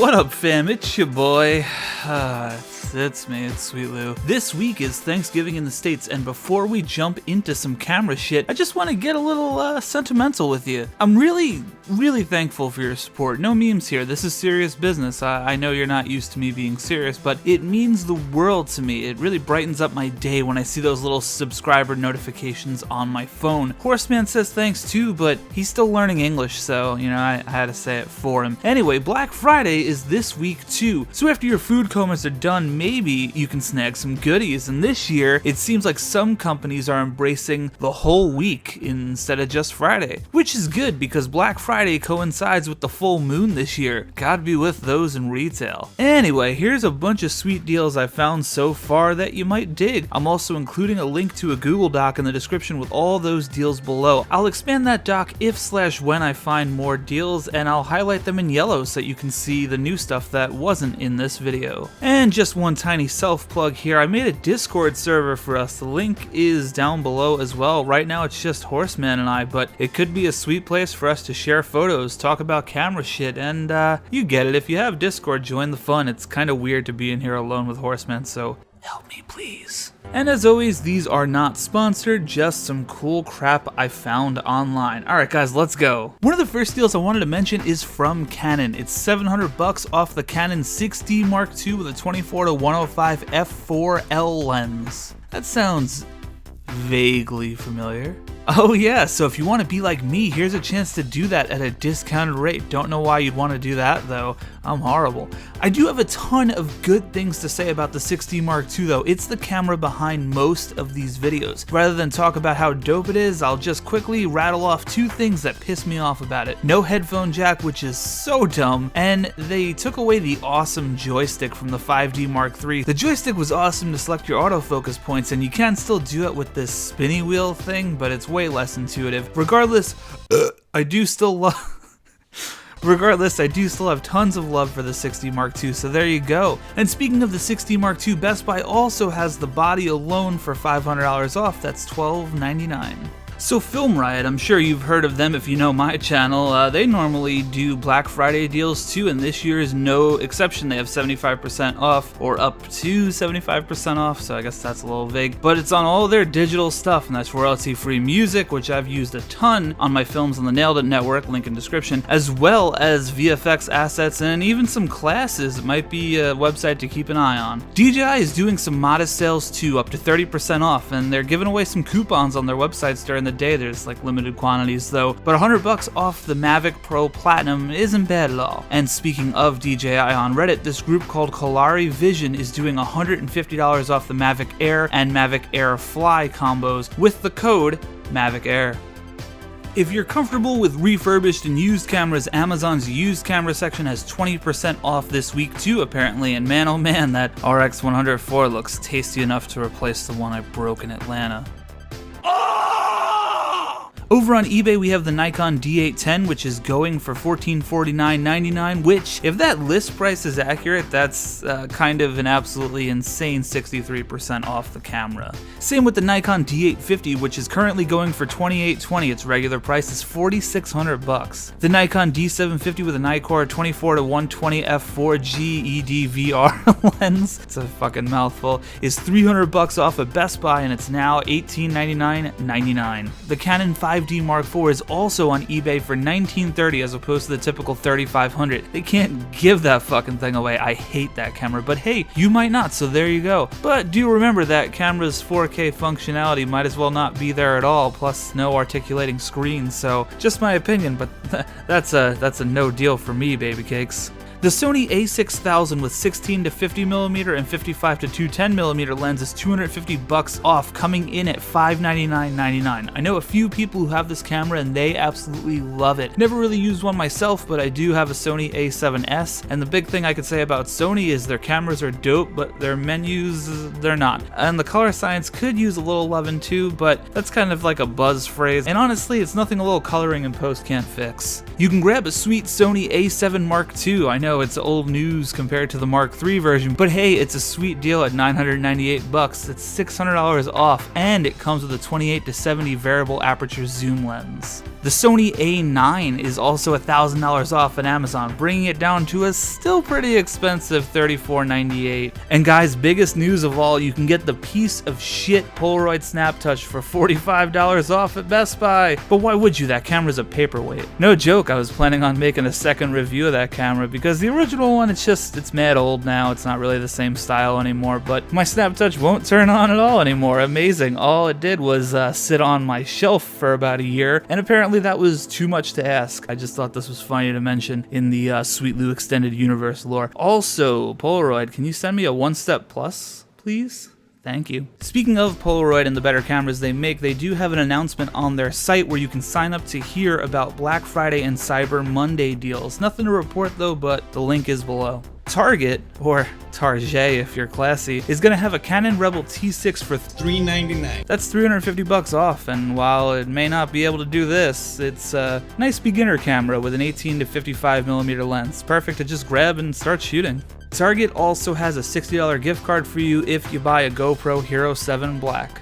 What up, fam? It's your boy. It's me, it's Sweet Lou. This week is Thanksgiving in the States, and before we jump into some camera shit, I just want to get a little sentimental with you. I'm really thankful for your support. No memes here, this is serious business. I know you're not used to me being serious, but it means the world to me. It really brightens up my day when I see those little subscriber notifications on my phone. Horseman says thanks too, but he's still learning English, so, you know, I had to say it for him. Anyway, Black Friday is this week too, so after your food comas are done, maybe you can snag some goodies. And this year, it seems like some companies are embracing the whole week instead of just Friday, which is good because Black Friday coincides with the full moon this year. God be with those in retail. Anyway, here's a bunch of sweet deals I found so far that you might dig. I'm also including a link to a Google Doc in the description with all those deals below. I'll expand that doc if/when I find more deals, and I'll highlight them in yellow so that you can see the new stuff that wasn't in this video. And just one tiny self-plug here, I made a Discord server for us. The link is down below as well. Right now it's just Horseman and I, but it could be a sweet place for us to share photos, talk about camera shit, and you get it. If you have Discord, join the fun. It's kind of weird to be in here alone with Horseman, so help me please. And as always, these are not sponsored, just some cool crap I found online. Alright guys, let's go. One of the first deals I wanted to mention is from Canon. It's $700 off the Canon 6D Mark II with a 24-105 f4L lens. That sounds vaguely familiar. Oh yeah, so if you want to be like me, here's a chance to do that at a discounted rate. Don't know why you'd want to do that though. I'm horrible. I do have a ton of good things to say about the 6D Mark II though. It's the camera behind most of these videos. Rather than talk about how dope it is, I'll just quickly rattle off two things that piss me off about it. No headphone jack, which is so dumb, and they took away the awesome joystick from the 5D Mark III. The joystick was awesome to select your autofocus points, and you can still do it with this spinny wheel thing, but it's way less intuitive. Regardless, I do still have tons of love for the 6D Mark II, so there you go. And speaking of the 6D Mark II, Best Buy also has the body alone for $500 off. That's $12.99. So Film Riot, I'm sure you've heard of them if you know my channel. They normally do Black Friday deals too, and this year is no exception. They have 75% off, or up to 75% off, so I guess that's a little vague. But it's on all their digital stuff, and that's royalty-free music, which I've used a ton on my films on the Nailed It Network, link in description, as well as VFX assets and even some classes. It might be a website to keep an eye on. DJI is doing some modest sales too, up to 30% off, and they're giving away some coupons on their websites during the day. There's like limited quantities though, but $100 off the Mavic Pro Platinum isn't bad at all. And speaking of DJI, on Reddit, this group called Kalari Vision is doing $150 off the Mavic Air and Mavic Air Fly combos with the code Mavic Air. If you're comfortable with refurbished and used cameras, Amazon's used camera section has 20% off this week too, apparently, and man oh man, that RX 104 looks tasty enough to replace the one I broke in Atlanta. Over on eBay, we have the Nikon D810, which is going for $1449.99, which, if that list price is accurate, that's kind of an absolutely insane 63% off the camera. Same with the Nikon D850, which is currently going for $2820. Its regular price is $4,600. The Nikon D750 with a Nikkor 24-120 f4G EDVR lens, it's a fucking mouthful, is $300 off at Best Buy, and it's now $1899.99. The Canon 5D Mark IV is also on eBay for $1930 as opposed to the typical $3,500. They can't give that fucking thing away. I hate that camera, but hey, you might not, so there you go. But do remember that camera's 4K functionality might as well not be there at all, plus no articulating screen, so just my opinion, but that's a no deal for me, baby cakes. The Sony a6000 with 16 to 50mm and 55 to 210mm lens is $250 off, coming in at $599.99. I know a few people who have this camera and they absolutely love it. Never really used one myself, but I do have a Sony a7S, and the big thing I could say about Sony is their cameras are dope, but their menus, they're not. And the color science could use a little loving too, but that's kind of like a buzz phrase, and honestly, it's nothing a little coloring in post can't fix. You can grab a sweet Sony a7 Mark II. I know it's old news compared to the Mark III version, but hey, it's a sweet deal at $998. It's $600 off, and it comes with a 28 to 70 variable aperture zoom lens. The Sony A9 is also $1,000 off at Amazon, bringing it down to a still pretty expensive $34.98. And guys, biggest news of all, you can get the piece of shit Polaroid Snap Touch for $45 off at Best Buy. But why would you? That camera's a paperweight. No joke, I was planning on making a second review of that camera because the original one, it's mad old now. It's not really the same style anymore, but my Snap Touch won't turn on at all anymore. Amazing. All it did was sit on my shelf for about a year, and apparently that was too much to ask. I just thought this was funny to mention in the Sweet Lou Extended Universe lore. Also, Polaroid, can you send me a 1-Step Plus, please? Thank you. Speaking of Polaroid and the better cameras they make, they do have an announcement on their site where you can sign up to hear about Black Friday and Cyber Monday deals. Nothing to report though, but the link is below. Target, or Target if you're classy, is going to have a Canon Rebel T6 for $399. That's $350 off, and while it may not be able to do this, it's a nice beginner camera with an 18 to 55mm lens. Perfect to just grab and start shooting. Target also has a $60 gift card for you if you buy a GoPro Hero 7 Black.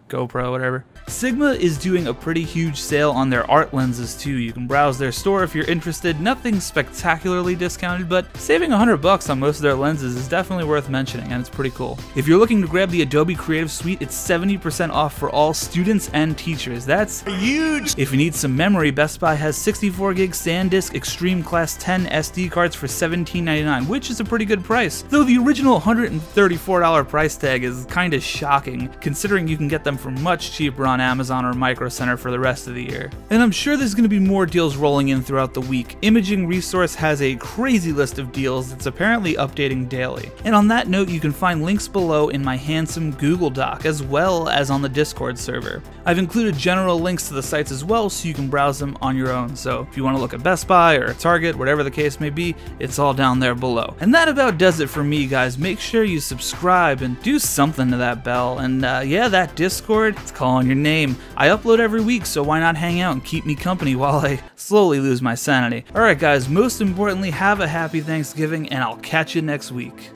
GoPro, whatever. Sigma is doing a pretty huge sale on their art lenses too. You can browse their store if you're interested. Nothing spectacularly discounted, but saving $100 on most of their lenses is definitely worth mentioning, and it's pretty cool. If you're looking to grab the Adobe Creative Suite, it's 70% off for all students and teachers. That's huge! If you need some memory, Best Buy has 64GB SanDisk Extreme Class 10 SD cards for $17.99, which is a pretty good price. Though the original $134 price tag is kinda shocking, considering you can get them for much cheaper on Amazon or Micro Center for the rest of the year. And I'm sure there's going to be more deals rolling in throughout the week. Imaging Resource has a crazy list of deals that's apparently updating daily. And on that note, you can find links below in my handsome Google Doc, as well as on the Discord server. I've included general links to the sites as well, so you can browse them on your own. So if you want to look at Best Buy or Target, whatever the case may be, it's all down there below. And that about does it for me, guys. Make sure you subscribe and do something to that bell. And yeah, that Discord, it's calling your name. I upload every week, so why not hang out and keep me company while I slowly lose my sanity. Alright guys, most importantly, have a happy Thanksgiving, and I'll catch you next week.